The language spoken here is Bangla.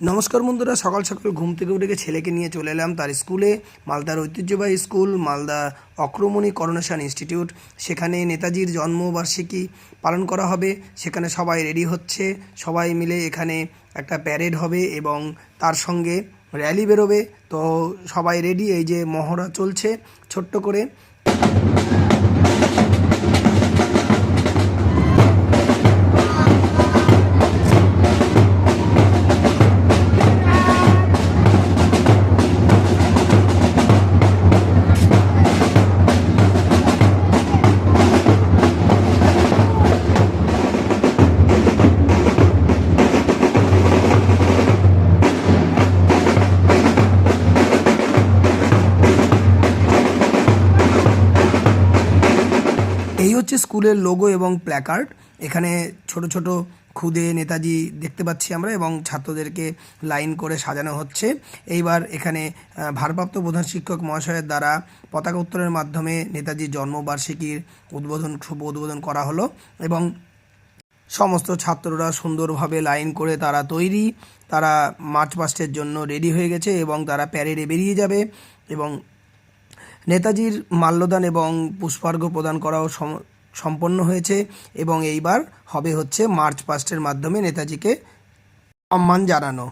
নমস্কার বন্ধুরা, সকাল সকাল ঘুম থেকে উঠে ছেলেকে নিয়ে চলে এলাম তার স্কুলে। মালদার ঐতিহ্যবাহী স্কুল মালদা অক্রমণী করোনেশন ইনস্টিটিউট। সেখানে নেতাজির জন্মবার্ষিকী পালন করা হবে। সেখানে সবাই রেডি হচ্ছে, সবাই মিলে এখানে একটা প্যারেড হবে এবং তার সঙ্গে র্যালি বেরোবে। তো সবাই রেডি, এই যে মহড়া চলছে ছোট্ট করে। এই হচ্ছে স্কুলের লোগো এবং প্ল্যাকার্ড। এখানে ছোট ছোট খুদে নেতাজি দেখতে পাচ্ছি আমরা এবং ছাত্রদেরকে লাইন করে সাজানো হচ্ছে। এইবার এখানে ভারপ্রাপ্ত প্রধান শিক্ষক মহাশয়ের দ্বারা পতাকা উত্তোলনের মাধ্যমে নেতাজির জন্মবার্ষিকীর শুভ উদ্বোধন করা হলো এবং সমস্ত ছাত্ররা সুন্দরভাবে লাইন করে তারা তৈরি, তারা মার্চ পাস্টের জন্য রেডি হয়ে গেছে এবং তারা প্যারেডে বেরিয়ে যাবে। এবং নেতাজির মাল্যদান এবং পুষ্পার্ঘ্য প্রদান করাও সম্পন্ন হয়েছে এবং এইবার হবে হচ্ছে মার্চ পাস্টের মাধ্যমে নেতাজিকে সম্মান জানানো।